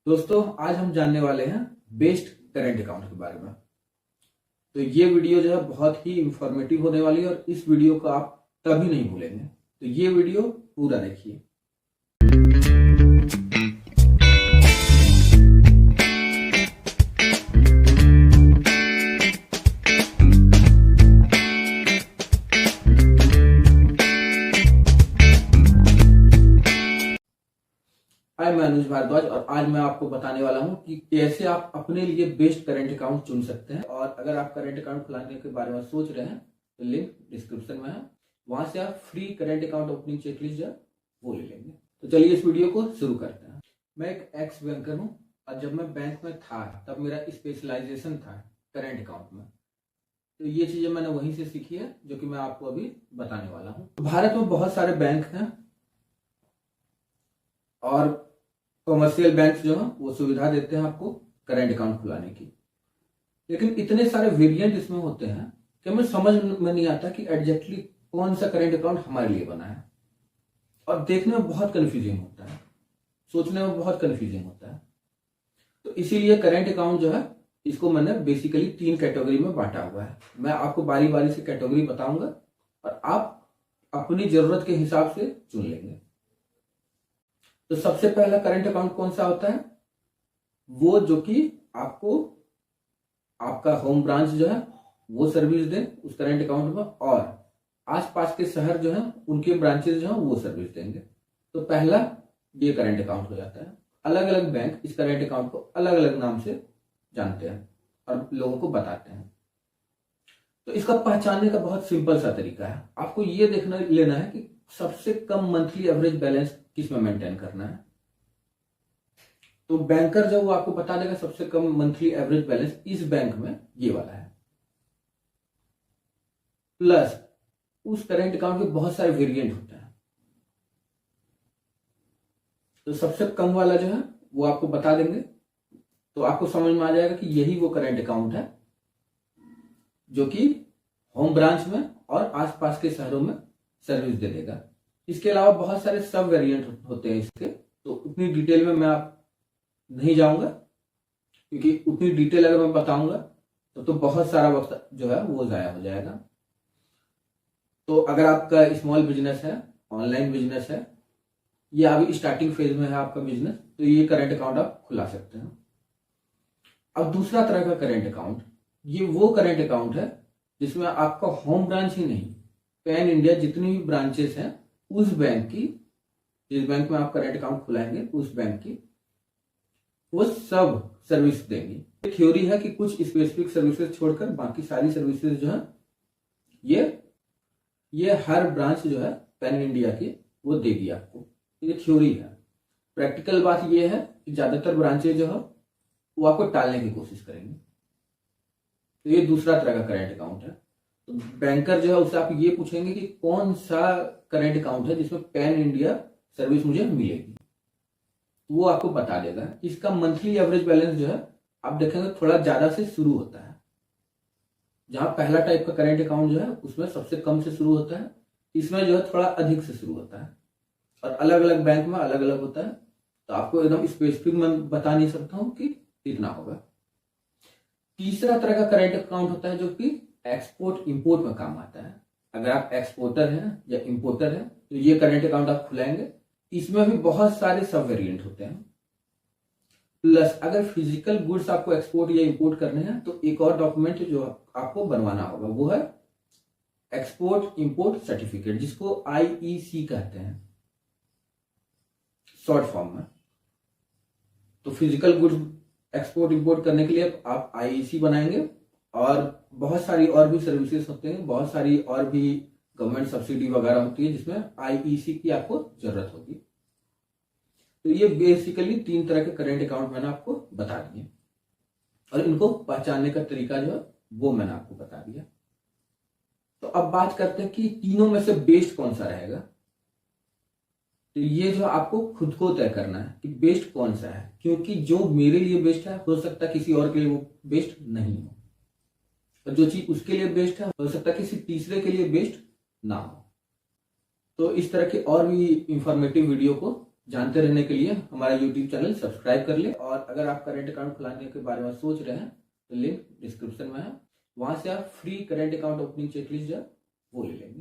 दोस्तों आज हम जानने वाले हैं बेस्ड करेंट अकाउंट के बारे में। तो ये वीडियो जो है बहुत ही इंफॉर्मेटिव होने वाली है और इस वीडियो को आप कभी नहीं भूलेंगे। तो ये वीडियो पूरा देखिए। मैं अनुज भारद्वाज और आज मैं आपको बताने वाला हूं कि कैसे आप अपने लिए बेस्ट करेंट अकाउंट चुन सकते हैं। और अगर आप करेंट अकाउंट खुलाने के बारे में सोच रहे हैं तो लिंक डिस्क्रिप्शन में है, वहां से आप free current account opening checklist जो वो ले लेंगे। तो चलिए इस वीडियो को शुरू करते हैं। मैं एक एक्स बैंकर हूँ और जब मैं बैंक में था तब मेरा स्पेशलाइजेशन था करेंट अकाउंट में। तो ये चीजें मैंने वहीं से सीखी है जो कि मैं आपको अभी बताने वाला हूँ। भारत में बहुत सारे बैंक हैं और कमर्शियल बैंक जो है वो सुविधा देते हैं आपको करेंट अकाउंट खुलाने की, लेकिन इतने सारे वेरिएंट इसमें होते हैं कि हमें समझ में नहीं आता कि एग्जैक्टली कौन सा करेंट अकाउंट हमारे लिए बना है। और देखने में बहुत कंफ्यूजिंग होता है, सोचने में बहुत कंफ्यूजिंग होता है। तो इसीलिए करेंट अकाउंट जो है इसको मैंने बेसिकली 3 कैटेगरी में बांटा हुआ है। मैं आपको बारी बारी से कैटेगरी बताऊंगा और आप अपनी जरूरत के हिसाब से चुन लेंगे। तो सबसे पहला करंट अकाउंट कौन सा होता है? वो जो कि आपको आपका होम ब्रांच जो है वो सर्विस दे उस करंट अकाउंट में, और आसपास के शहर जो है उनके ब्रांचेस जो है वो सर्विस देंगे। तो पहला ये करंट अकाउंट हो जाता है। अलग अलग बैंक इस करंट अकाउंट को अलग अलग नाम से जानते हैं और लोगों को बताते हैं। तो इसका पहचानने का बहुत सिंपल सा तरीका है। आपको ये देखना लेना है कि सबसे कम मंथली एवरेज बैलेंस किस में मेंटेन करना है। तो बैंकर जो वो आपको बता देगा सबसे कम मंथली एवरेज बैलेंस इस बैंक में ये वाला है। प्लस उस करेंट अकाउंट के बहुत सारे वेरिएंट होते हैं। तो सबसे कम वाला जो है वो आपको बता देंगे, तो आपको समझ में आ जाएगा कि यही वो करेंट अकाउंट है जो कि होम ब्रांच में और आसपास के शहरों में सर्विस दे देगा। इसके अलावा बहुत सारे सब वेरिएंट होते हैं इसके, तो उतनी डिटेल में मैं आप नहीं जाऊंगा, क्योंकि उतनी डिटेल अगर मैं बताऊंगा तो बहुत सारा वक्त जो है वो जाया हो जाएगा। तो अगर आपका स्मॉल बिजनेस है, ऑनलाइन बिजनेस है, या अभी स्टार्टिंग फेज में है आपका बिजनेस, तो ये करेंट अकाउंट आप खुला सकते हैं। अब दूसरा तरह का करेंट अकाउंट, ये वो करेंट अकाउंट है जिसमें आपका होम ब्रांच ही नहीं, पैन इंडिया जितनी भी ब्रांचेस हैं उस बैंक की, जिस बैंक में आप करेंट अकाउंट खुलाएंगे उस बैंक की वो सब सर्विस देंगी। थ्योरी है कि कुछ स्पेसिफिक सर्विसेज छोड़कर बाकी सारी सर्विसेज जो है ये हर ब्रांच जो है पैन इंडिया की वो देगी आपको। ये थ्योरी है। प्रैक्टिकल बात ये है कि ज्यादातर ब्रांचेज जो है वो आपको टालने की कोशिश करेंगे। तो ये दूसरा तरह का करेंट अकाउंट है। तो बैंकर जो है उससे आप ये पूछेंगे कि कौन सा करेंट अकाउंट है जिसमें पैन इंडिया सर्विस मुझे मिलेगी, वो आपको बता देगा। इसका मंथली एवरेज बैलेंस जो है आप देखेंगे थोड़ा ज्यादा से शुरू होता है। जहां पहला टाइप का करेंट अकाउंट जो है उसमें सबसे कम से शुरू होता है, इसमें जो है थोड़ा अधिक से शुरू होता है, और अलग अलग बैंक में अलग अलग होता है। तो आपको एकदम स्पेसिफिक मैं बता नहीं सकता हूं कि कितना होगा। तीसरा तरह का करेंट अकाउंट होता है जो कि एक्सपोर्ट इंपोर्ट में काम आता है। अगर आप एक्सपोर्टर हैं या इंपोर्टर हैं तो ये करेंट अकाउंट आप खुलाएंगे। इसमें भी बहुत सारे सब वेरिएंट होते हैं। प्लस अगर फिजिकल गुड्स आपको एक्सपोर्ट या इंपोर्ट करने हैं तो एक और डॉक्यूमेंट जो आपको बनवाना होगा वो है एक्सपोर्ट इंपोर्ट सर्टिफिकेट, जिसको IEC कहते हैं शॉर्ट फॉर्म में। तो फिजिकल गुड्स एक्सपोर्ट इंपोर्ट करने के लिए आप IEC बनाएंगे, और बहुत सारी और भी सर्विसेज होते हैं, बहुत सारी और भी गवर्नमेंट सब्सिडी वगैरह होती है जिसमें IEC की आपको जरूरत होगी। तो ये बेसिकली 3 तरह के करेंट अकाउंट मैंने आपको बता दिए, और इनको पहचानने का तरीका जो है वो मैंने आपको बता दिया। तो अब बात करते हैं कि तीनों में से बेस्ट कौन सा रहेगा। तो ये जो आपको खुद को तय करना है कि बेस्ट कौन सा है, क्योंकि जो मेरे लिए बेस्ट है हो सकता है किसी और के लिए वो बेस्ट नहीं हो, और जो चीज उसके लिए बेस्ट है हो सकता है किसी तीसरे के लिए बेस्ट ना हो। तो इस तरह के और भी इंफॉर्मेटिव वीडियो को जानते रहने के लिए हमारा यूट्यूब चैनल सब्सक्राइब कर ले। और अगर आप करंट अकाउंट खुलाने के बारे में सोच रहे हैं तो लिंक डिस्क्रिप्शन में है, वहां से आप free current account opening checklist जो है वो ले लेंगे।